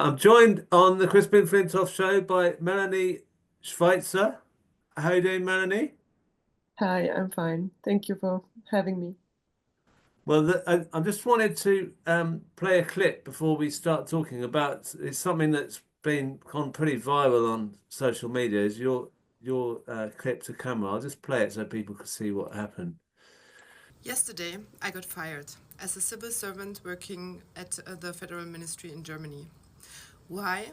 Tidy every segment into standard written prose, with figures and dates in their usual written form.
I'm joined on the Crispin Flintoff show by Melanie Schweizer. How are you doing, Melanie? Hi, I'm fine. Thank you for having me. Well, I just wanted to play a clip before we start talking about it's something that's been gone pretty viral on social media. Is your clip to camera? I'll just play it so people can see what happened. Yesterday, I got fired as a civil servant working at the Federal Ministry in Germany. Why?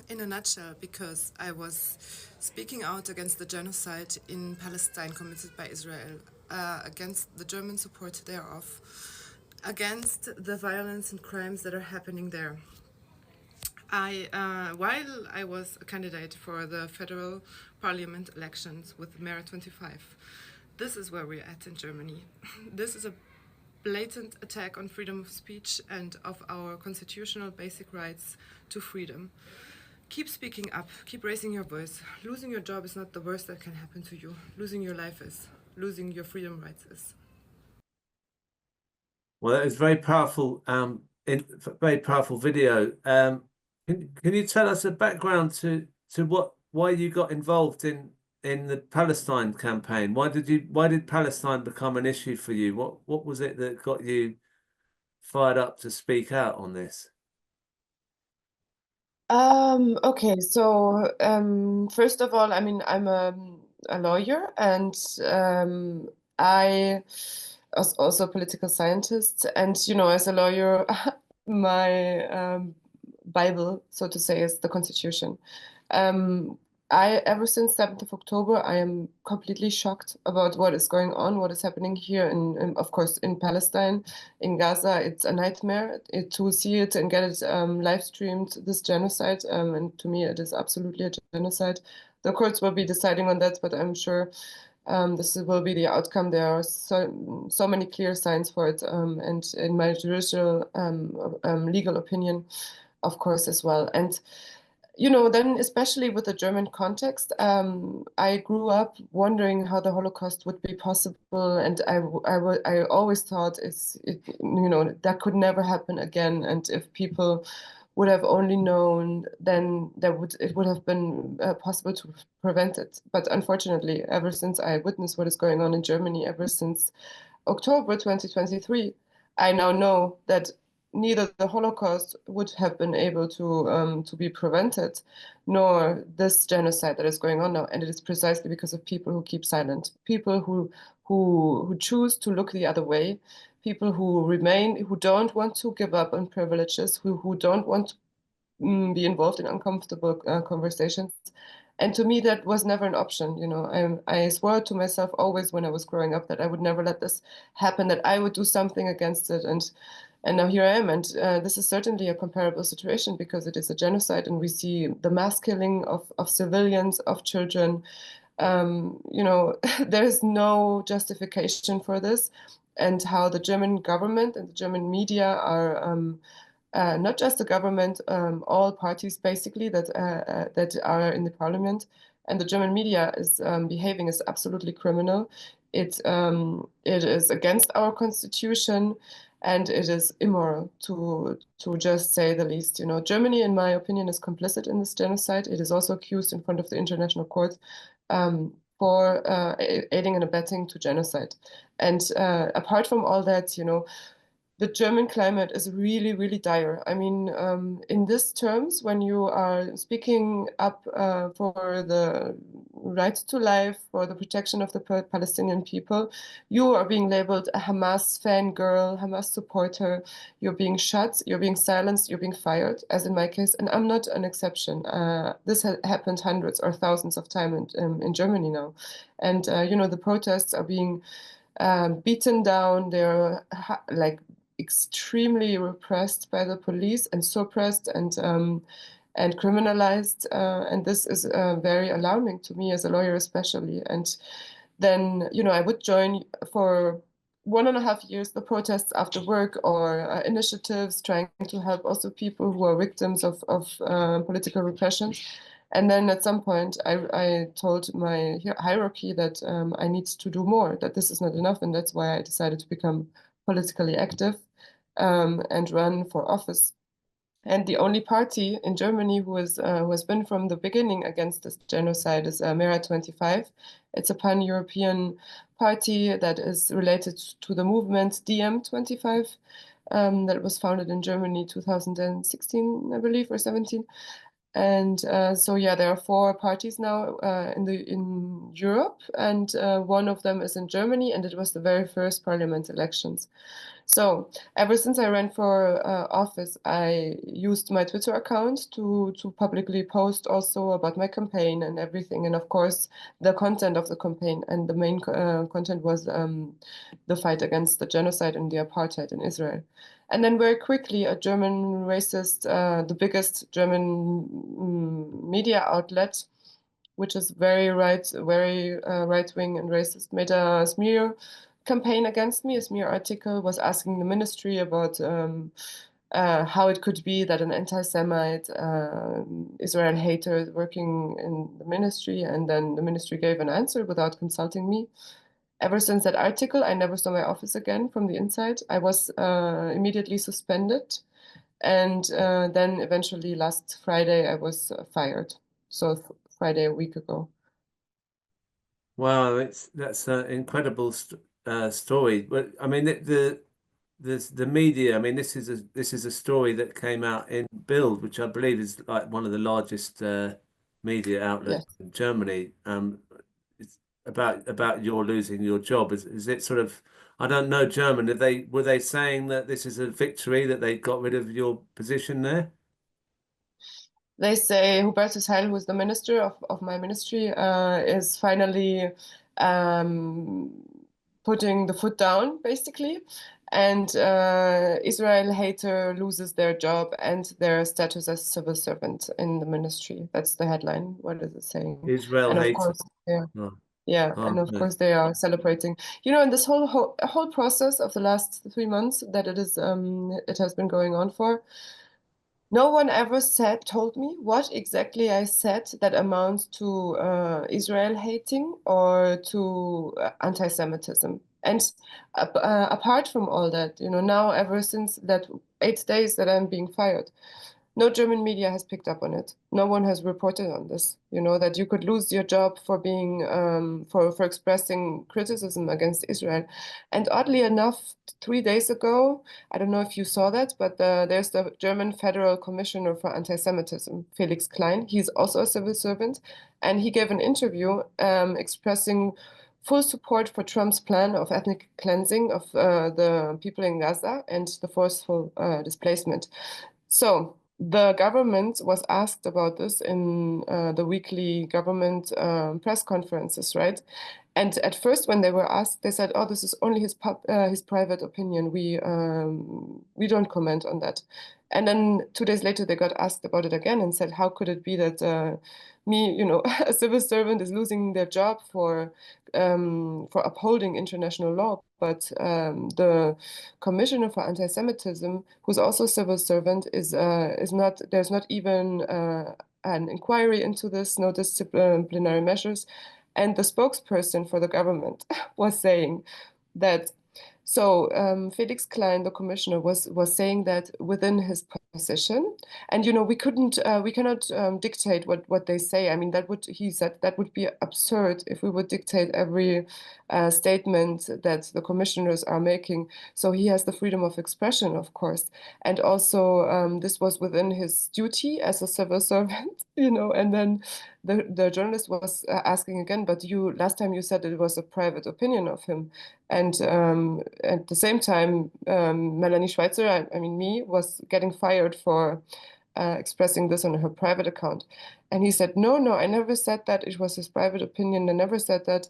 In a nutshell, because I was speaking out against the genocide in Palestine committed by Israel, against the German support thereof, against the violence and crimes that are happening there. While I was a candidate for the federal parliament elections with Mayor 25, this is where we're at in Germany. This is a blatant attack on freedom of speech and of our constitutional basic rights to freedom. Keep speaking up, keep raising your voice. Losing your job is not the worst that can happen to you. Losing your life is. Losing your freedom rights is. Well, that is very powerful. Very powerful video. Can you tell us a background to why you got involved in the Palestine campaign? Why did Palestine become an issue for you? What was it that got you fired up to speak out on this? Okay, so first of all, I mean, I'm a lawyer and I was also a political scientist. And, you know, as a lawyer, my Bible, so to say, is the Constitution. Um, ever since 7th of October, I am completely shocked about what is going on, what is happening here, of course, in Palestine, in Gaza. It's a nightmare to see it and get it live streamed, this genocide. And to me, it is absolutely a genocide. The courts will be deciding on that, but I'm sure this will be the outcome. There are so many clear signs for it, and in my judicial legal opinion, of course, as well. And you know, then especially with the German context, I grew up wondering how the Holocaust would be possible, and I always thought you know, that could never happen again. And if people would have only known, then it would have been possible to prevent it. But unfortunately, ever since I witnessed what is going on in Germany, ever since October 2023, I now know that neither the Holocaust would have been able to be prevented, nor this genocide that is going on now. And it is precisely because of people who keep silent, people who choose to look the other way, people who remain, who don't want to give up on privileges, who don't want to be involved in uncomfortable conversations. And to me, that was never an option. You know, I swore to myself always when I was growing up that I would never let this happen, that I would do something against it. And now here I am. And this is certainly a comparable situation because it is a genocide, and we see the mass killing of civilians, of children. You know, there is no justification for this. And how the German government and the German media are not just the government, all parties basically that are in the parliament, and the German media is behaving as absolutely criminal. It is against our constitution, and it is immoral to just say the least. You know, Germany, in my opinion, is complicit in this genocide. It is also accused in front of the International Court for aiding and abetting to genocide. And apart from all that, you know, the German climate is really, really dire. I mean, in these terms, when you are speaking up for the right to life, for the protection of the Palestinian people, you are being labeled a Hamas fangirl, Hamas supporter. You're being shot, you're being silenced, you're being fired, as in my case. And I'm not an exception. This has happened hundreds or thousands of times in Germany now. And, you know, the protests are being beaten down. They're like extremely repressed by the police and suppressed and criminalized, and this is very alarming to me as a lawyer, especially. And then, you know, I would join for 1.5 years the protests after work, or initiatives trying to help also people who are victims of political repressions. And then at some point, I told my hierarchy that I need to do more, that this is not enough, and that's why I decided to become politically active and run for office. And the only party in Germany who has been from the beginning against this genocide is Mera25. It's a pan-European party that is related to the movement DM25 that was founded in Germany 2016, I believe, or 17. And so yeah, there are 4 parties now in Europe, and one of them is in Germany, and it was the very first parliament elections. So ever since I ran for office, I used my Twitter account to publicly post also about my campaign and everything, and of course the content of the campaign. And the main content was the fight against the genocide and the apartheid in Israel. And then very quickly, a German racist, the biggest German media outlet, which is very right-wing and racist, made a smear campaign against me. A smear article was asking the ministry about how it could be that an anti-Semite Israel hater is working in the ministry, and then the ministry gave an answer without consulting me. Ever since that article, I never saw my office again from the inside. I was immediately suspended, and then eventually last Friday I was fired. So Friday a week ago. Wow, that's an incredible story. But I mean, the media. I mean, this is a story that came out in Bild, which I believe is like one of the largest media outlets in Germany. It's about your losing your job. Is it sort of? I don't know German. Were they saying that this is a victory, that they got rid of your position there? They say Hubertus Heil, who is the minister of my ministry, is finally putting the foot down, basically. And Israel hater loses their job and their status as civil servant in the ministry. That's the headline. What is it saying? Israel and of hater. course, Oh. yeah, Oh, and of no. course they are celebrating. You know, in this whole process of the last 3 months that it has been going on for, no one ever told me what exactly I said that amounts to Israel hating or to anti-Semitism. And apart from all that, you know, now ever since that 8 days that I'm being fired, no German media has picked up on it. No one has reported on this. You know, that you could lose your job for being for expressing criticism against Israel. And oddly enough, 3 days ago, I don't know if you saw that, but there's the German Federal Commissioner for Anti-Semitism, Felix Klein. He's also a civil servant, and he gave an interview expressing full support for Trump's plan of ethnic cleansing of the people in Gaza and the forceful displacement. So the government was asked about this in the weekly government press conferences, right? And at first, when they were asked, they said, "Oh, this is only his private opinion. We don't comment on that." And then 2 days later, they got asked about it again and said, "How could it be that me, you know, a civil servant, is losing their job for upholding international law, but the Commissioner for Anti-Semitism, who's also a civil servant, is not. There's not even an inquiry into this, no disciplinary measures." And the spokesperson for the government was saying that, so Felix Klein, the commissioner, was saying that within his position, and you know, we cannot dictate what they say. I mean, he said that would be absurd if we would dictate every statement that the commissioners are making. So he has the freedom of expression, of course, and also this was within his duty as a civil servant, you know. And then the journalist was asking again, but last time you said it was a private opinion of him. And at the same time, Melanie Schweizer, I mean me, was getting fired for expressing this on her private account. And he said, no, I never said that. It was his private opinion. I never said that.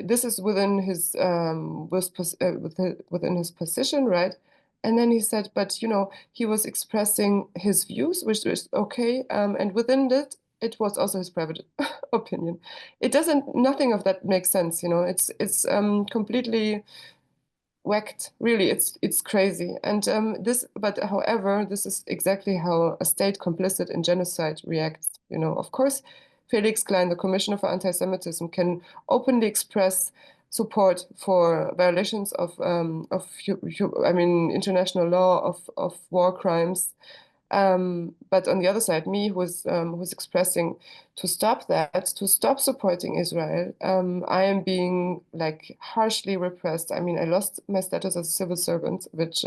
This is within his within his position, right? And then he said, but you know, he was expressing his views, which is okay. And within that, it was also his private opinion. Nothing of that makes sense, you know. It's completely whacked. Really, it's crazy. And but however, this is exactly how a state complicit in genocide reacts. You know, of course, Felix Klein, the Commissioner for Anti-Semitism, can openly express support for violations of international law, of war crimes, But on the other side, me who's expressing to stop that, to stop supporting Israel, I am being like harshly repressed. I mean, I lost my status as a civil servant, which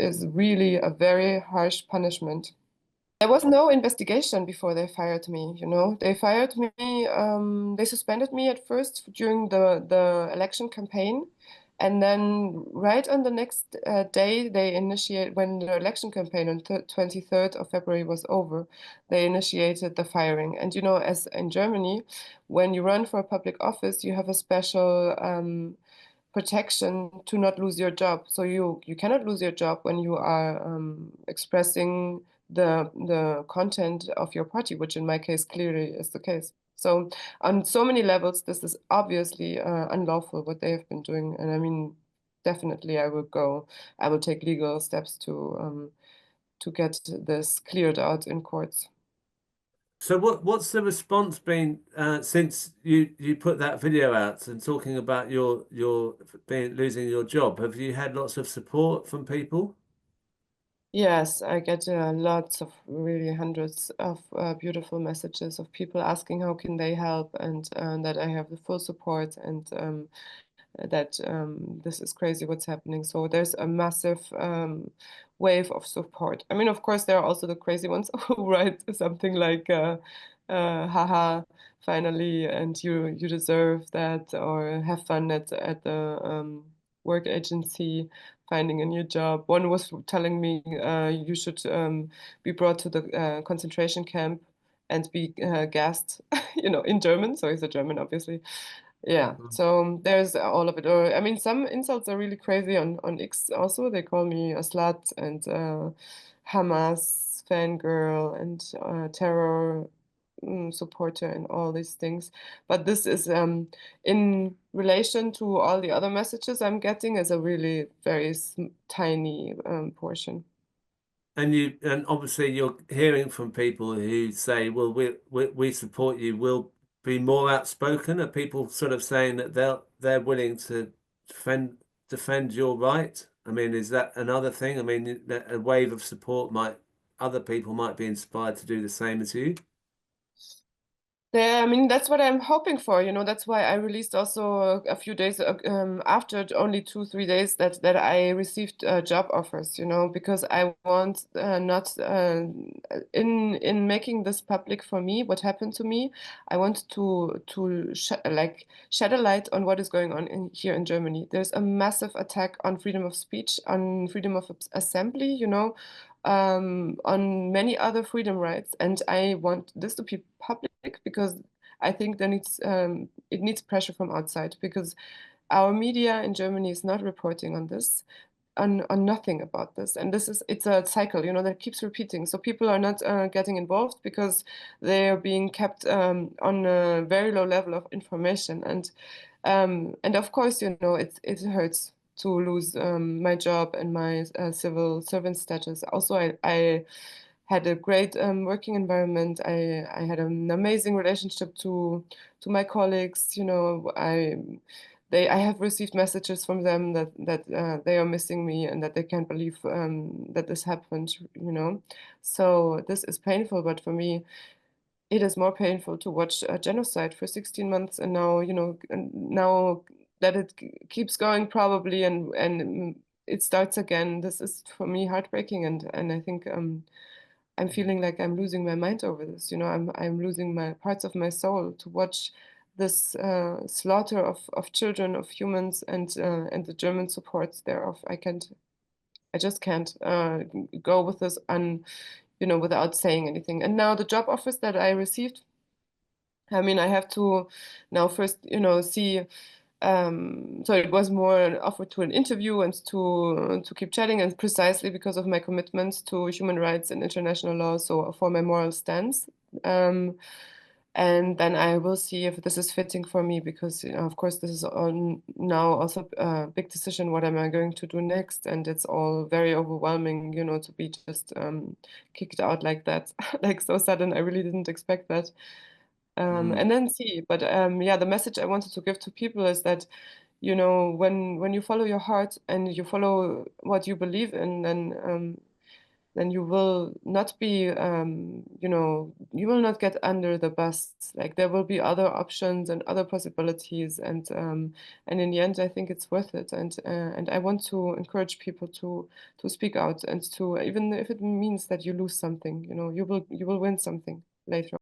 is really a very harsh punishment. There was no investigation before they fired me, you know. They fired me, they suspended me at first during the election campaign. And then right on the next day, they initiate, when the election campaign on 23rd of February was over, they initiated the firing. And, you know, as in Germany, when you run for a public office, you have a special protection to not lose your job. So you cannot lose your job when you are expressing the content of your party, which in my case clearly is the case. So on so many levels, this is obviously unlawful what they have been doing, and I mean, definitely I will take legal steps to get this cleared out in courts. So what's the response been since you put that video out and talking about your losing your job? Have you had lots of support from people? Yes, I get lots of really hundreds of beautiful messages of people asking how can they help, and that I have the full support, and that this is crazy what's happening. So there's a massive wave of support. I mean, of course, there are also the crazy ones who write something like, haha, finally, and you deserve that, or have fun at the work agency, finding a new job. One was telling me you should be brought to the concentration camp and be gassed, you know, in German. So he's a German, obviously. Yeah, so there's all of it. Or I mean, some insults are really crazy on X also. They call me a slut and Hamas fangirl and terror supporter and all these things. But this is in relation to all the other messages I'm getting is a really very tiny portion. And obviously you're hearing from people who say, well, we support you. We'll be more outspoken. Are people sort of saying that they're willing to defend your right? I mean, is that another thing? I mean, a wave of support other people might be inspired to do the same as you. I mean, that's what I'm hoping for, you know. That's why I released also a few days after only 2-3 days that I received job offers, you know, because I want not in making this public for me, what happened to me, I want to shed a light on what is going on here in Germany. There's a massive attack on freedom of speech, on freedom of assembly, you know, on many other freedom rights, and I want this to be public because I think it needs pressure from outside, because our media in Germany is not reporting on this, on nothing about this, and it's a cycle, you know, that keeps repeating. So people are not getting involved because they are being kept on a very low level of information, and of course, you know, it hurts to lose my job and my civil servant status. Also, I had a great working environment. I had an amazing relationship to my colleagues. You know, I have received messages from them that they are missing me and that they can't believe that this happened. You know, so this is painful. But for me, it is more painful to watch a genocide for 16 months, and now, you know, now that it keeps going probably, and it starts again. This is for me heartbreaking, and I think I'm feeling like I'm losing my mind over this. You know, I'm losing my parts of my soul to watch this slaughter of children, of humans, and the German supports thereof. I just can't go with this you know, without saying anything. And now the job offers that I received, I mean, I have to now first, you know, see. So it was more an offer to an interview and to keep chatting, and precisely because of my commitment to human rights and international law, so for my moral stance. And then I will see if this is fitting for me, because, you know, of course, this is now also a big decision. What am I going to do next? And it's all very overwhelming, you know, to be just kicked out like that, like so sudden. I really didn't expect that. And then see. But yeah, the message I wanted to give to people is that, you know, when you follow your heart and you follow what you believe in, then then you will not be, you know, you will not get under the bus. Like there will be other options and other possibilities, and in the end, I think it's worth it. And I want to encourage people to speak out, and to, even if it means that you lose something, you know, you will win something later.